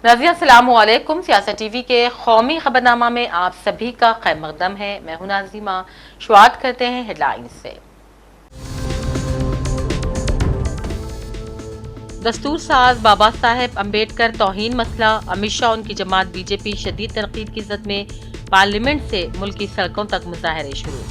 नाज़रीन अस्सलामु अलैकुम। सियासत टीवी के कौमी खबरनामा में आप सभी का खैर मकदम है। मैं हूं नाज़िमा। शुरुआत करते हैं हेडलाइंस से। दस्तूर साज बाबा साहेब अम्बेडकर तौहीन मसला, अमित शाह उनकी जमात बीजेपी शदीद तनकीद की जद में पार्लियामेंट से मुल्क की सड़कों तक मुजाहरे शुरू।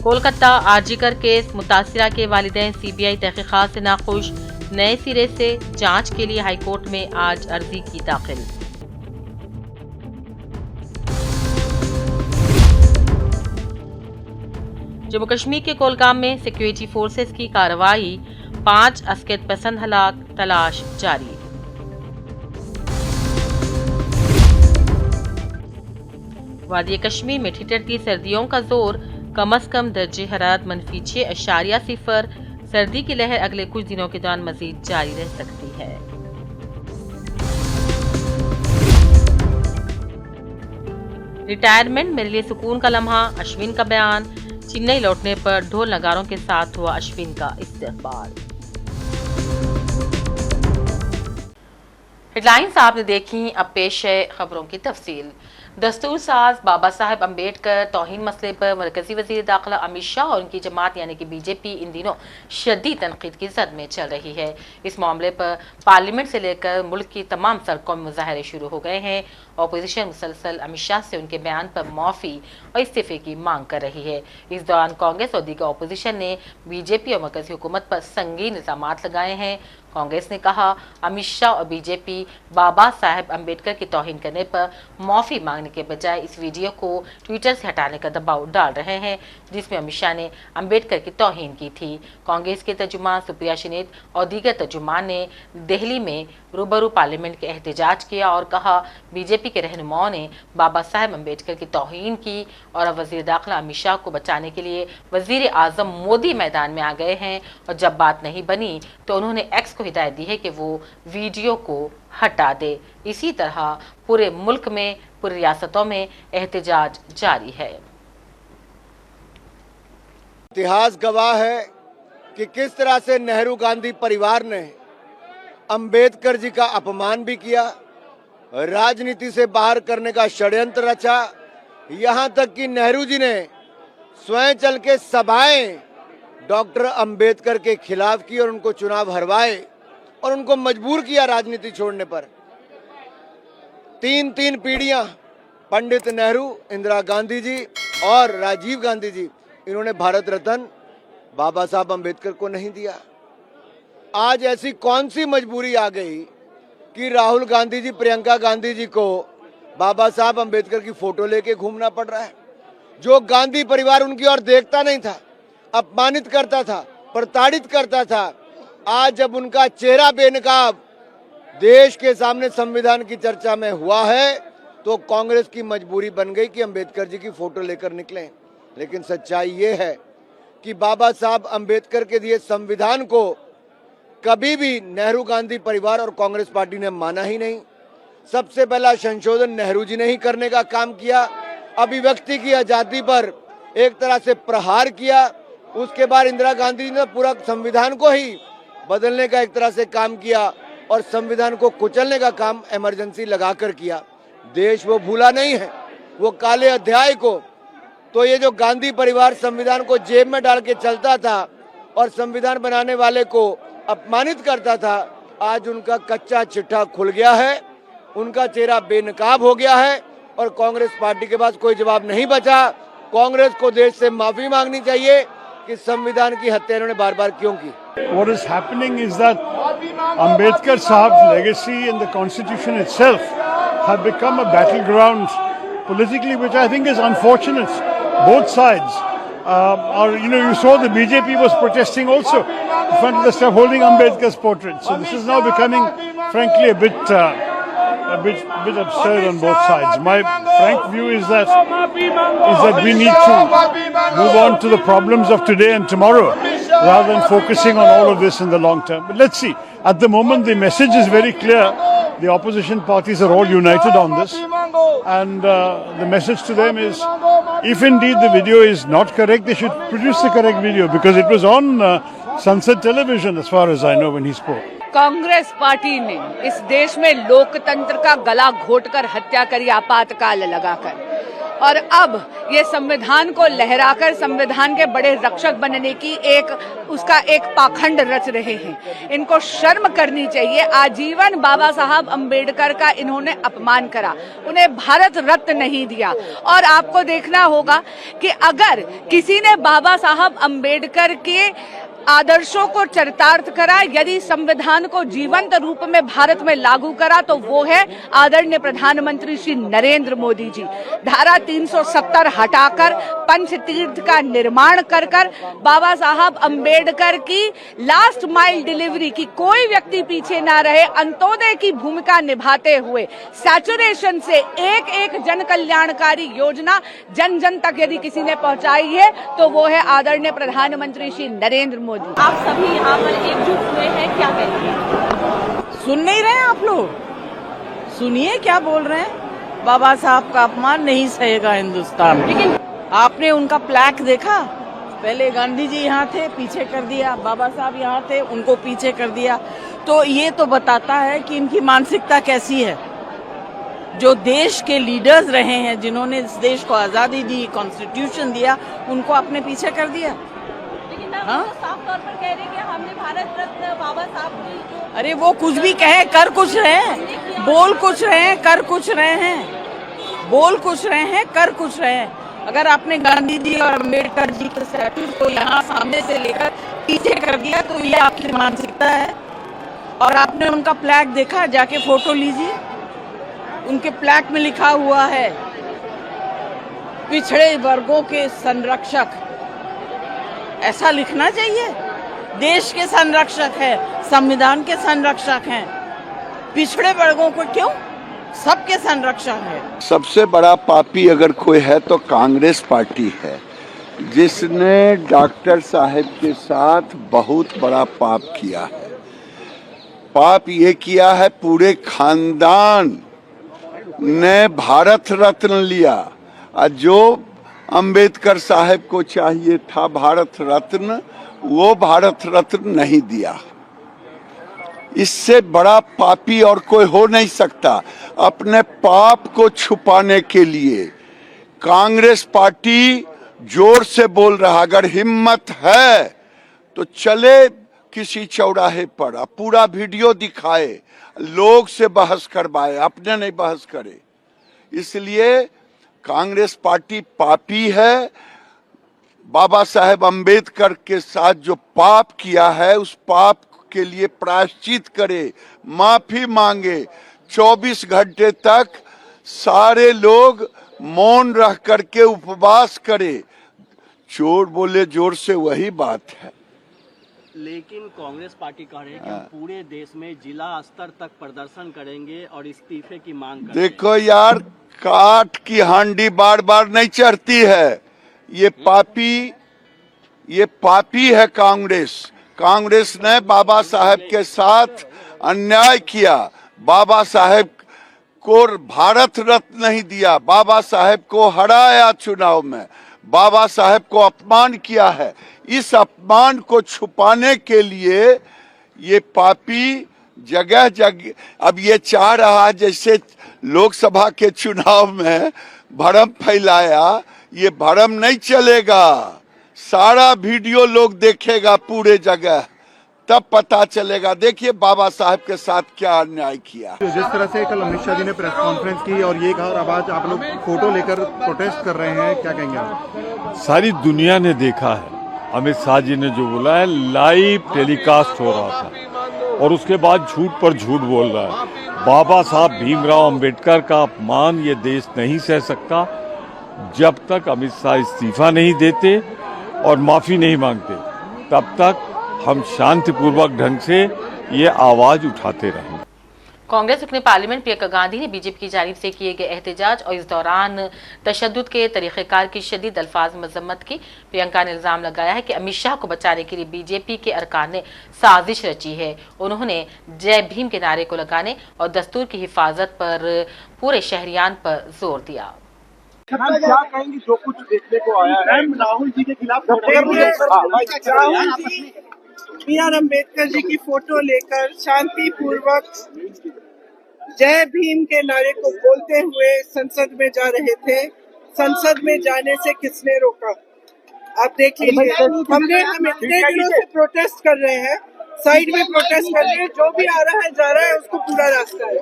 कोलकाता आरजीकर केस, मुतासिरा के वालिदैन सीबीआई तहकीकात से नाखुश, नए सिरे से जांच के लिए हाईकोर्ट में आज अर्जी की दाखिल। जम्मू कश्मीर के कोलगाम में सिक्योरिटी फोर्सेस की कार्रवाई, 5 अस्कित पसंद हलाक, तलाश जारी। वादी कश्मीर में ठिठुरती सर्दियों का जोर, कम अज कम दर्जे हरारत -6.0, सर्दी की लहर अगले कुछ दिनों के दौरान मजीद जारी रह सकती है। रिटायरमेंट मेरे लिए सुकून का लम्हा, अश्विन का बयान। चेन्नई लौटने पर ढोल नगारों के साथ हुआ अश्विन का इस्तकबाल। हेडलाइंस आपने देखी, अब पेश है खबरों की तफसील। दस्तूर साज बाबा साहेब अम्बेडकर तौहीन मसले पर मरकजी वजीर दाखिला अमित शाह और उनकी जमात यानी कि बीजेपी इन दिनों शदीद तनकीद की जद में चल रही है। इस मामले पर पार्लियामेंट से लेकर मुल्क की तमाम सड़कों में मुजाहरे शुरू हो गए हैं। अपोजिशन मुसलसल अमित शाह से उनके बयान पर माफ़ी और इस्तीफे की मांग कर रही है। इस दौरान कांग्रेस और दीगर अपोजिशन ने बीजेपी और मरकजी हुकूमत पर संगीन इल्जामात लगाए हैं। कांग्रेस ने कहा अमित शाह और बीजेपी बाबा साहेब अम्बेडकर की तौहीन करने पर माफ़ी मांगने के बजाय इस वीडियो को ट्विटर से हटाने का दबाव डाल रहे हैं, जिसमें अमित शाह ने अम्बेडकर की तौहीन की थी। कांग्रेस के तर्जुमान सुप्रिया शनेत और दीगर तर्जुमान ने दिल्ली में रूबरू पार्लियामेंट के एहतजाज किया और कहा बीजेपी के रहनुमाओं ने बाबा साहेब अम्बेडकर की तौहीन की और अब वजीर दाखिला अमित शाह को बचाने के लिए वजीर आजम मोदी मैदान में आ गए हैं और जब बात नहीं बनी तो उन्होंने एक्स को हिदायत दी है कि वो वीडियो को हटा दे। इसी तरह पूरे मुल्क में पूरी रियासतों में एहतजाज जारी है। इतिहास गवाह है कि किस तरह से नेहरू गांधी परिवार ने अंबेडकर जी का अपमान भी किया, राजनीति से बाहर करने का षड्यंत्र रचा। यहाँ तक कि नेहरू जी ने स्वयं चल के सभाएं डॉक्टर अंबेडकर के खिलाफ की और उनको चुनाव हरवाए और उनको मजबूर किया राजनीति छोड़ने पर। तीन पीढ़ियां पंडित नेहरू, इंदिरा गांधी जी और राजीव गांधी जी, इन्होंने भारत रत्न बाबा साहब अंबेडकर को नहीं दिया। आज ऐसी कौन सी मजबूरी आ गई कि राहुल गांधी जी, प्रियंका गांधी जी को बाबा साहब अंबेडकर की फोटो लेके घूमना पड़ रहा है? जो गांधी परिवार उनकी ओर देखता नहीं था, अपमानित करता था, प्रताड़ित करता था, आज जब उनका चेहरा बेनकाब देश के सामने संविधान की चर्चा में हुआ है तो कांग्रेस की मजबूरी बन गई कि अंबेडकर जी की फोटो लेकर निकलें। लेकिन सच्चाई ये है कि बाबा साहब अंबेडकर के दिए संविधान को कभी भी नेहरू गांधी परिवार और कांग्रेस पार्टी ने माना ही नहीं। सबसे पहला संशोधन नेहरू जी ने ही करने का काम किया, अभिव्यक्ति की आजादी पर एक तरह से प्रहार किया। उसके बाद इंदिरा गांधी ने पूरा संविधान को ही बदलने का एक तरह से काम किया और संविधान को कुचलने का काम इमरजेंसी लगाकर किया। देश वो भूला नहीं है, वो काले अध्याय को। तो ये जो गांधी परिवार संविधान को जेब में डाल के चलता था और संविधान बनाने वाले को अपमानित करता था, आज उनका कच्चा चिट्ठा खुल गया है, उनका चेहरा बेनकाब हो गया है और कांग्रेस पार्टी के पास कोई जवाब नहीं बचा। कांग्रेस को देश से माफी मांगनी चाहिए कि संविधान की हत्या इन्होंने बार बार क्यों की। What is happening is that Ambedkar Sahab's legacy and the constitution itself have become a battleground politically, which I think is unfortunate. Both sides you saw the BJP was protesting also in front of the stuff holding Ambedkar's portrait. So this is now becoming, frankly, a bit absurd on both sides. My frank view is that we need to move on to the problems of today and tomorrow, rather than focusing on all of this in the long term. But let's see. At the moment, the message is very clear. The opposition parties are all united on this. And the message to them is, if indeed the video is not correct, they should produce the correct video, because it was on Sunset Television, as far as I know, when he spoke. Congress party ने इस देश में लोकतंत्र का गला घोटकर हत्या करी आपातकाल लगाकर, और अब ये संविधान को लहराकर संविधान के बड़े रक्षक बनने की उसका एक पाखंड रच रहे हैं। इनको शर्म करनी चाहिए। आजीवन बाबा साहब अंबेडकर का इन्होंने अपमान करा, उन्हें भारत रत्न नहीं दिया। और आपको देखना होगा कि अगर किसी ने बाबा साहब अंबेडकर के आदर्शों को चरितार्थ करा, यदि संविधान को जीवंत रूप में भारत में लागू करा, तो वो है आदरणीय प्रधानमंत्री श्री नरेंद्र मोदी जी। धारा 370 हटाकर पंचतीर्थ का निर्माण कर बाबा साहब अंबेडकर की लास्ट माइल डिलीवरी की कोई व्यक्ति पीछे ना रहे, अंत्योदय की भूमिका निभाते हुए सैचुरेशन से एक एक जन कल्याणकारी योजना जन जन तक यदि किसी ने पहुंचाई है, तो वो है आदरणीय प्रधानमंत्री श्री नरेंद्र मोदी। आप सभी यहाँ पर एकजुट हुए हैं, क्या कहेंगे? सुन नहीं रहे आप लोग? सुनिए क्या बोल रहे हैं। बाबा साहब का अपमान नहीं सहेगा हिंदुस्तान। लेकिन आपने उनका प्लैक देखा? पहले गांधी जी यहाँ थे, पीछे कर दिया। बाबा साहब यहाँ थे, उनको पीछे कर दिया। तो ये तो बताता है कि इनकी मानसिकता कैसी है। जो देश के लीडर्स रहे हैं, जिन्होंने इस देश को आजादी दी, कॉन्स्टिट्यूशन दिया, उनको आपने पीछे कर दिया। हाँ? साफ तौर पर कह रहे हैं कि हमने भारत रत्न बाबा साहब की जो... अरे वो कुछ भी कहे, कर कुछ रहे हैं, बोल कुछ रहे हैं, कर कुछ रहे हैं, बोल कुछ रहे हैं, कर कुछ रहे हैं। अगर आपने गांधी जी और अम्बेडकर जी के स्टैट्यू को यहाँ सामने से लेकर पीछे कर दिया, तो ये आपकी मानसिकता है। और आपने उनका प्लैक देखा? जाके फोटो लीजिए। उनके प्लैक में लिखा हुआ है पिछड़े वर्गों के संरक्षक। ऐसा लिखना चाहिए। देश के संरक्षक है, संविधान के संरक्षक हैं, पिछड़े वर्गों को क्यों? सबके संरक्षक है। सबसे बड़ा पापी अगर कोई है तो कांग्रेस पार्टी है, जिसने डॉक्टर साहब के साथ बहुत बड़ा पाप किया है। पाप ये किया है, पूरे खानदान ने भारत रत्न लिया, और जो अंबेडकर साहब को चाहिए था भारत रत्न, वो भारत रत्न नहीं दिया। इससे बड़ा पापी और कोई हो नहीं सकता। अपने पाप को छुपाने के लिए कांग्रेस पार्टी जोर से बोल रहा, अगर हिम्मत है तो चले किसी चौराहे पर, पूरा वीडियो दिखाए, लोग से बहस करवाए, अपने नहीं बहस करे। इसलिए कांग्रेस पार्टी पापी है। बाबा साहेब अंबेडकर के साथ जो पाप किया है, उस पाप के लिए प्रायश्चित करे, माफी मांगे। 24 घंटे तक सारे लोग मौन रह करके उपवास करे। चोर बोले जोर से, वही बात है। लेकिन कांग्रेस पार्टी कह रही है कि हम पूरे देश में जिला स्तर तक प्रदर्शन करेंगे और इस्तीफे की मांग करेंगे। देखो यार, काठ की हांडी बार बार नहीं चढ़ती है। ये पापी है कांग्रेस। कांग्रेस ने बाबा साहेब के साथ अन्याय किया, बाबा साहेब को भारत रत्न नहीं दिया, बाबा साहेब को हराया चुनाव में, बाबा साहेब को अपमान किया है। इस अपमान को छुपाने के लिए ये पापी जगह जगह अब ये चाह रहा है, जैसे लोकसभा के चुनाव में भ्रम फैलाया। ये भ्रम नहीं चलेगा। सारा वीडियो लोग देखेगा पूरे जगह, तब पता चलेगा। देखिए बाबा साहब के साथ क्या अन्याय किया। जिस तरह से कल अमित शाह जी ने प्रेस कॉन्फ्रेंस की और ये कहा, और अब आज आप लोग फोटो लेकर प्रोटेस्ट कर रहे हैं, क्या कहेंगे आप? सारी दुनिया ने देखा है, अमित शाह जी ने जो बोला है लाइव टेलीकास्ट हो रहा था, और उसके बाद झूठ पर झूठ बोल रहा है। बाबा साहब भीमराव अंबेडकर का अपमान ये देश नहीं सह सकता जब तक अमित शाह इस्तीफा नहीं देते और माफी नहीं मांगते। तब तक हम शांतिपूर्वक ढंग से ये आवाज उठाते रहेंगे। कांग्रेस रुकने पार्लियामेंट प्रियंका गांधी ने बीजेपी की जानिब से किए गए एहतजाज और इस दौरान तशद्दुद के तरीक़ेकार की शदीद अल्फाज में मज़म्मत की। प्रियंका ने इल्ज़ाम लगाया है कि अमित शाह को बचाने के लिए बीजेपी के अरकान ने साजिश रची है। उन्होंने जय भीम के नारे को लगाने और दस्तूर की हिफाजत पर पूरे शहरियान पर जोर दिया। क्या कहेंगी जो कुछ देखने को आया है राहुल जी के खिलाफ? B.R. अम्बेडकर जी की फोटो लेकर शांतिपूर्वक जय भीम के नारे को बोलते हुए संसद में जा रहे थे। संसद में जाने से किसने रोका? आप देख लीजिए, हम इतने दिनों से प्रोटेस्ट कर रहे हैं, साइड में प्रोटेस्ट कर रहे हैं, जो भी आ रहा है जा रहा है, उसको पूरा रास्ता है।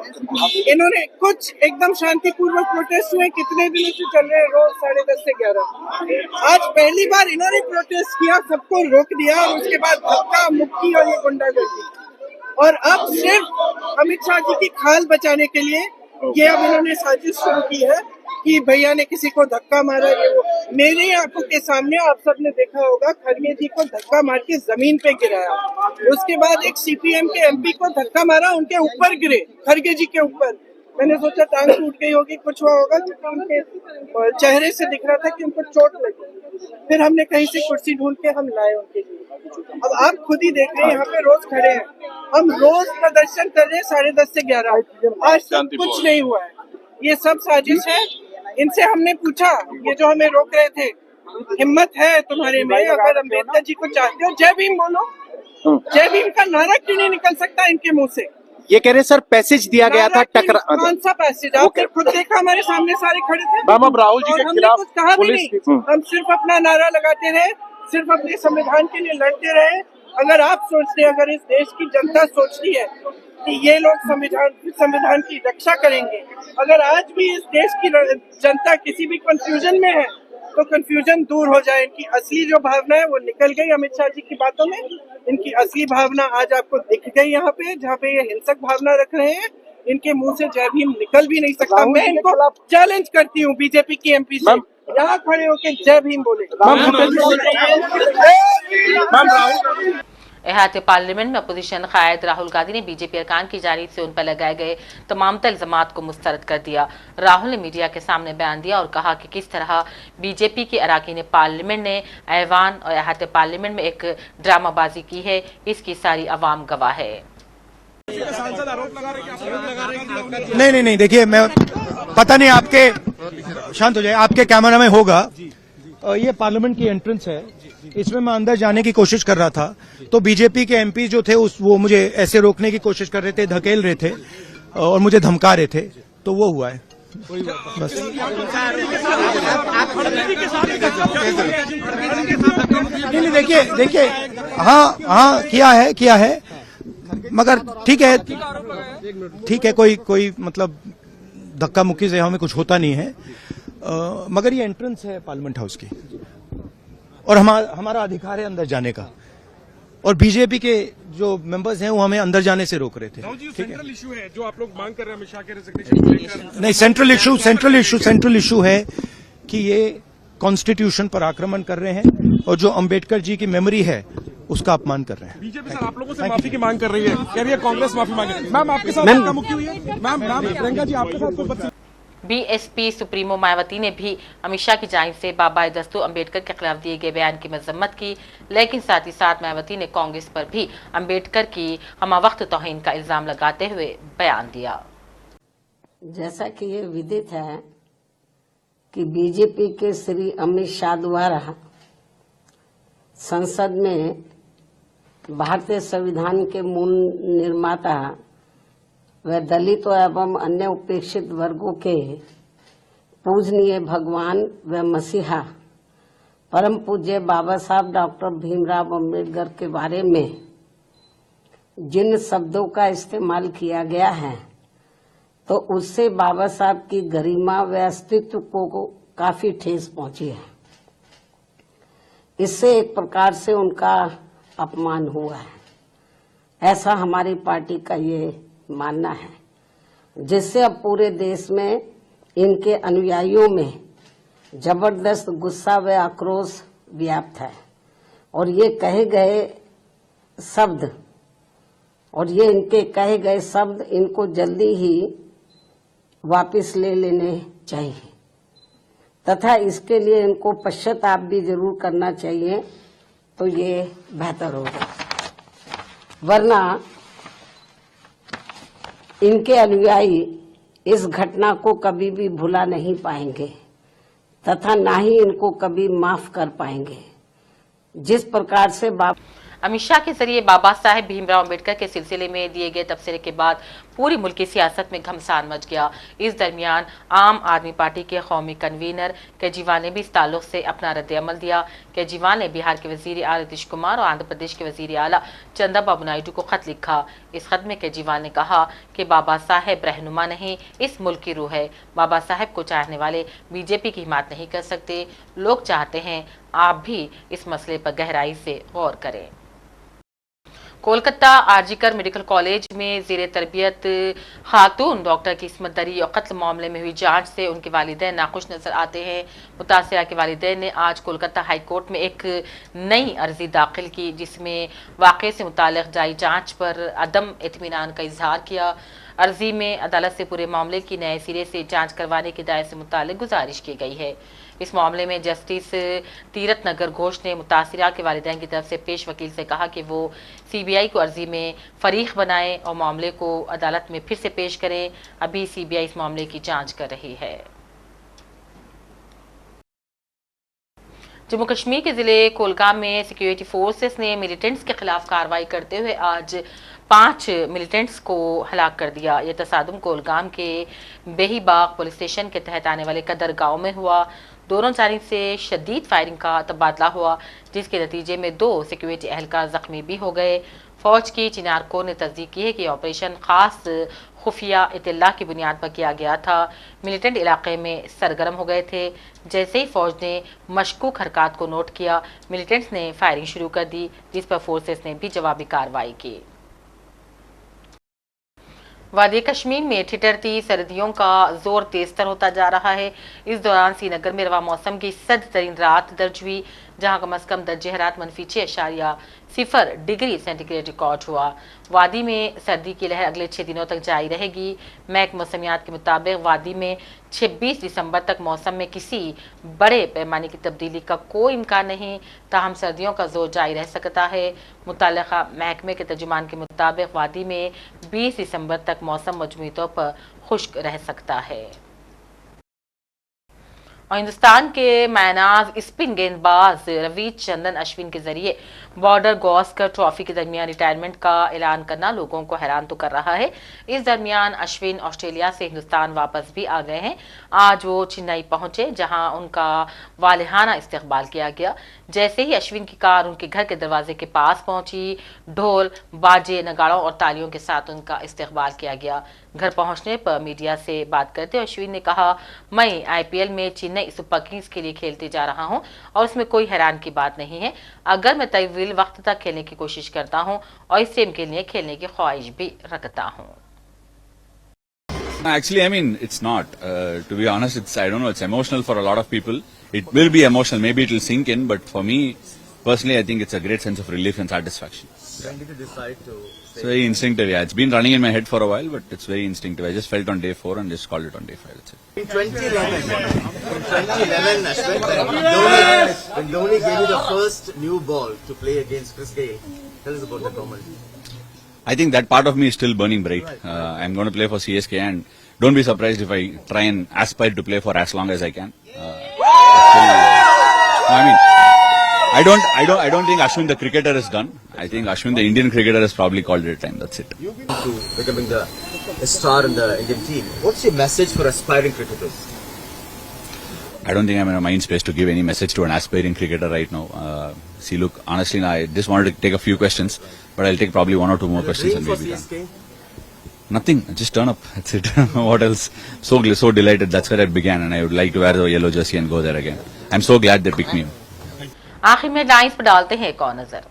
इन्होंने कुछ एकदम शांतिपूर्वक प्रोटेस्ट हुए, कितने दिनों से चल रहे हैं, रोज 10:30 से 11। आज पहली बार इन्होंने प्रोटेस्ट किया, सबको रोक दिया और उसके बाद धक्का मुक्की और ये गुंडागर्दी। और अब सिर्फ अमित शाह जी की खाल बचाने के लिए ये अब इन्होंने साजिश शुरू की है कि भैया ने किसी को धक्का मारा। ये वो मेरी आंखों के सामने आप सबने देखा होगा, खड़गे जी को धक्का मार के जमीन पे गिराया। उसके बाद एक सीपीएम के एमपी को धक्का मारा, उनके ऊपर गिरे, खड़गे जी के ऊपर। मैंने सोचा टांग टूट गई होगी, कुछ हुआ होगा, उनके चेहरे से दिख रहा था कि उनको चोट लगी। फिर हमने कहीं से कुर्सी ढूंढ के हम लाए उनके लिए। अब आप खुद ही देख रहे हैं, यहाँ पे रोज खड़े हैं, हम रोज प्रदर्शन कर रहे हैं 10:30 से 11। आज तक कुछ नहीं हुआ है, ये सब साजिश है। इनसे हमने पूछा, ये जो हमें रोक रहे थे, हिम्मत है तुम्हारे में? अगर अम्बेडकर जी को चाहते हो, जय भीम बोलो। जय भीम का नारा क्यों नहीं निकल सकता इनके मुंह से? ये कह रहे सर पैसेज दिया गया था टकरा। कौन सा पैसेज? आपने खुद देखा, हमारे सामने सारे खड़े थे। मैम अब राहुल जी के खिलाफ कुछ कहा भी नहीं, हम सिर्फ अपना नारा लगाते रहे, सिर्फ अपने संविधान के लिए लड़ते रहे। अगर आप सोचते हैं, अगर इस देश की जनता सोचती है कि ये लोग संविधान की रक्षा करेंगे, अगर आज भी इस देश की जनता किसी भी कंफ्यूजन में है, तो कंफ्यूजन दूर हो जाए। इनकी असली जो भावना है वो निकल गई अमित शाह जी की बातों में। इनकी असली भावना आज आपको दिख गई यहाँ पे, जहाँ पे ये हिंसक भावना रख रहे हैं। इनके मुंह से जय भीम निकल भी नहीं सकता। मैं इनको चैलेंज करती हूँ, बीजेपी की एमपी से, यहाँ खड़े होके जय भीम बोले। इहाते पार्लियामेंट में अपोजिशन कायद राहुल गांधी ने बीजेपी अरकान की जानिब से उन पर लगाए गए तमाम इल्जामात को मुस्तरद कर दिया। राहुल ने मीडिया के सामने बयान दिया और कहा कि किस तरह बीजेपी के अरकान पार्लियामेंट ने ऐवान और इहाते पार्लियामेंट में एक ड्रामाबाजी की है, इसकी सारी अवाम गवाह है। नहीं, देखिए, मैं पता नहीं, आपके शांत हो जाए, आपके कैमरा में होगा। ये पार्लियामेंट की एंट्रेंस है, इसमें मैं अंदर जाने की कोशिश कर रहा था, तो बीजेपी के एमपी जो थे वो मुझे ऐसे रोकने की कोशिश कर रहे थे, धकेल रहे थे और मुझे धमका रहे थे, तो वो हुआ है बस। नहीं, देखिए, हाँ किया है, मगर ठीक है, कोई मतलब धक्का मुक्की से हमें कुछ होता नहीं है, मगर ये एंट्रेंस है पार्लियामेंट हाउस की और हमारा अधिकार है अंदर जाने का, और बीजेपी के जो मेंबर्स हैं वो हमें अंदर जाने से रोक रहे थे। सेंट्रल इशू है जो आप लोग मांग कर रहे हैं अमित शाह के रेजिग्नेशन को लेकर। नहीं, सेंट्रल इशू है कि ये कॉन्स्टिट्यूशन पर आक्रमण कर रहे हैं और जो अंबेडकर जी की मेमोरी है उसका अपमान कर रहे हैं। बीजेपी सर आप लोगों से माफी की मांग कर रही है, कह रही है कांग्रेस माफी मांगे। मैम आपके साथ धक्का मुक्की हुई है? मैम प्रियंका जी आपके साथ कुछ बीएसपी सुप्रीमो मायावती ने भी अमित शाह की जानिब से बाबा दस्तूर अम्बेडकर के खिलाफ दिए गए बयान की मजम्मत की, लेकिन साथ ही साथ मायावती ने कांग्रेस पर भी अम्बेडकर की हमावक्त तौहीन का इल्जाम लगाते हुए बयान दिया। जैसा कि ये विदित है कि बीजेपी के श्री अमित शाह द्वारा संसद में भारतीय संविधान के मूल निर्माता व दलितों एवं अन्य उपेक्षित वर्गों के पूजनीय भगवान व मसीहा परम पूज्य बाबा साहब डॉक्टर भीमराव अम्बेडकर के बारे में जिन शब्दों का इस्तेमाल किया गया है, तो उससे बाबा साहब की गरिमा व अस्तित्व को काफी ठेस पहुंची है। इससे एक प्रकार से उनका अपमान हुआ है, ऐसा हमारी पार्टी का ये मानना है, जिससे अब पूरे देश में इनके अनुयायियों में जबरदस्त गुस्सा व आक्रोश व्याप्त है और ये कहे गए शब्द और ये इनके कहे गए शब्द इनको जल्दी ही वापस ले लेने चाहिए तथा इसके लिए इनको पश्चाताप भी जरूर करना चाहिए, तो ये बेहतर होगा। वरना इनके अनुयायी इस घटना को कभी भी भुला नहीं पाएंगे तथा ना ही इनको कभी माफ कर पाएंगे। जिस प्रकार से अमित शाह के जरिए बाबा साहेब भीमराव अम्बेडकर के सिलसिले में दिए गए तबसरे के बाद पूरी मुल्की सियासत में घमसान मच गया। इस दरमियान आम आदमी पार्टी के कौमी कन्वीनर केजरीवाल ने भी इस ताल्लुक से अपना रद्द-ए-अमल दिया। केजरीवाल ने बिहार के वजीर आला नीतीश कुमार और आंध्र प्रदेश के वजीर आला चंद्रबाबू नायडू को खत लिखा। इस खत में केजरीवाल ने कहा कि बाबा साहेब रहनुमा नहीं, इस मुल्क की रूह है। बाबा साहेब को चाहने वाले बीजेपी की हिमायत नहीं कर सकते। लोग चाहते हैं आप भी इस मसले पर गहराई से गौर करें। कोलकाता आरजीकर मेडिकल कॉलेज में ज़ेरे तरबियत खातून डॉक्टर की इस्मत दरी और कत्ल मामले में हुई जांच से उनके वालिदैन नाखुश नजर आते हैं। मुतासिरा के वालिदैन ने आज कोलकाता हाई कोर्ट में एक नई अर्जी दाखिल की, जिसमें वाक़े से मुताल्लिक़ जारी जांच पर अदम इत्मीनान का इजहार किया। अर्जी में अदालत से पूरे मामले की नए सिरे से जांच करवाने की हिदायत से मुताल्लिक़ गुजारिश की गई है। इस मामले में जस्टिस तीरथ नगर घोष ने मुतासिरा के वालिदैन की तरफ से पेश वकील से कहा कि वो सीबीआई को अर्जी में फरीक बनाएं और मामले को अदालत में फिर से पेश करें। अभी सीबीआई इस मामले की जांच कर रही है। जम्मू कश्मीर के जिले कोलगाम में सिक्योरिटी फोर्सेस ने मिलिटेंट्स के खिलाफ कार्रवाई करते हुए आज 5 मिलिटेंट्स को हलाक कर दिया। यह तसादुम कोलगाम के बेहीबाग पुलिस स्टेशन के तहत आने वाले कदर गांव में हुआ। दोनों जानिब से शदीद फायरिंग का तबादला हुआ, जिसके नतीजे में 2 सिक्योरिटी एहलकार जख्मी भी हो गए। फौज की चिनार कोर ने तस्दीक की है कि ऑपरेशन खास खुफिया इत्तला की बुनियाद पर किया गया था। मिलिटेंट इलाके में सरगर्म हो गए थे। जैसे ही फौज ने मशकूक हरकत को नोट किया, मिलिटेंट्स ने फायरिंग शुरू कर दी, जिस पर फोर्सेस ने भी जवाबी कार्रवाई की। वादी कश्मीर में ठिठुरती सर्दियों का जोर तेजतर होता जा रहा है। इस दौरान श्रीनगर में रवा मौसम की सर्द तरीन रात दर्ज हुई, जहां कम अज कम दर्जे हरारत -6.0 डिग्री सेंटीग्रेड रिकॉर्ड हुआ। वादी में सर्दी की लहर अगले 6 दिनों तक जारी रहेगी। महकमा मौसमियात के मुताबिक वादी में 26 दिसंबर तक मौसम में किसी बड़े पैमाने की तब्दीली का कोई इम्कान नहीं, ताहम सर्दियों का जोर जारी रह सकता है। मुतल्लिका महकमे के तर्जुमान के मुताबिक वादी में 20 दिसंबर तक मौसम मजमूई तौर पर खुश्क रह सकता है। और हिंदुस्तान के मायनाज स्पिन गेंदबाज रविचंद्रन अश्विन के जरिए बॉर्डर गावस्कर ट्रॉफी के दरमियान रिटायरमेंट का ऐलान करना लोगों को हैरान तो कर रहा है। इस दरमियान अश्विन ऑस्ट्रेलिया से हिंदुस्तान वापस भी आ गए हैं। आज वो चेन्नई पहुंचे, जहां उनका वालिहाना इस्तकबाल किया गया। जैसे ही अश्विन की कार उनके घर के दरवाजे के पास पहुंची, ढोल बाजे नगाड़ों और तालियों के साथ उनका इस्तकबाल किया गया। घर पहुंचने पर मीडिया से बात करते हुए अश्विन ने कहा, मैं आईपीएल में चेन्नई सुपर किंग्स के लिए खेलते जा रहा हूं और उसमें कोई हैरान की बात नहीं है। अगर मैं तवील वक्त तक खेलने की कोशिश करता हूं और इस टीम के लिए खेलने की ख्वाहिश भी रखता हूं। Actually, I mean, it's not. To be honest, I don't know, it's emotional for a lot of people. It will be emotional. Maybe it will sink in, but for me, personally, I think it's a great sense of relief and satisfaction. When did you decide to It's very instinctive, yeah. It's been running in my head for a while, but it's very instinctive. I just felt on day 4 and just called it on day 5. That's it. In 2011, Ashwin, when Dhoni gave you the first new ball to play against Chris Gayle, tell us about that moment. I think that part of me is still burning bright. I'm going to play for CSK, and don't be surprised if I try and aspire to play for as long as I can. I don't think Ashwin the cricketer is done. I think Ashwin the Indian cricketer has probably called it time. That's it. You've been to becoming a star in the Indian team. What's your message for aspiring cricketers? I don't think I'm in a mind space to give any message to an aspiring cricketer right now. See, look, honestly, I just wanted to take a few questions, but I'll take probably 1 or 2 more questions and maybe done. Nothing. Just turn up. That's it. What else? So delighted. That's where I began, and I would like to wear the yellow jersey and go there again. I'm so glad they picked me up. आखिर में lines पर डालते हैं एक और नजर।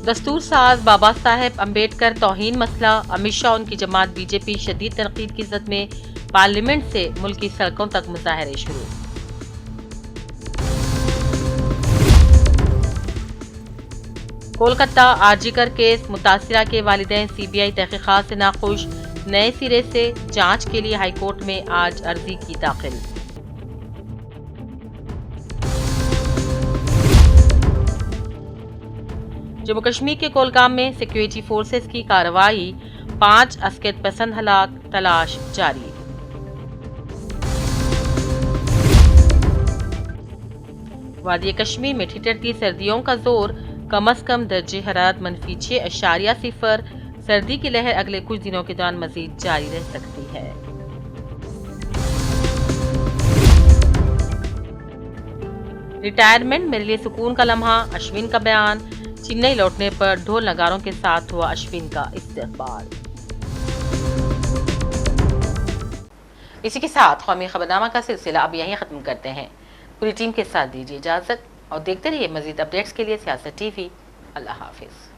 दस्तूर साज बाबा साहेब अम्बेडकर तौहीन मसला, अमित शाह उनकी जमात बीजेपी शदीद तनकीद की जद में, पार्लियामेंट से मुल्क की सड़कों तक मुजाहरे शुरू। कोलकाता आरजीकर केस मुतासिरा के वालिदैन सीबीआई तहकीकात से नाखुश, नए सिरे से जांच के लिए हाईकोर्ट में आज अर्जी की दाखिल। जम्मू कश्मीर के कोलगाम में सिक्योरिटी फोर्सेस की कार्रवाई, 5 अस्कैद पसंद हलाक, तलाश जारी। वादी कश्मीर में ठिठुरती सर्दियों का जोर, कम से कम दर्जे हरारत -6.0, सर्दी की लहर अगले कुछ दिनों के दौरान मजीद जारी रह सकती है। रिटायरमेंट मेरे लिए सुकून का लम्हा, अश्विन का बयान। चेन्नई लौटने पर ढोल नगारों के साथ हुआ अश्विन का इस्तकबाल। इसी के साथ कौमी खबरनामा का सिलसिला अब यहीं खत्म करते हैं। पूरी टीम के साथ दीजिए इजाजत और देखते रहिए मजीद अपडेट्स के लिए सियासत टीवी। अल्लाह हाफिज।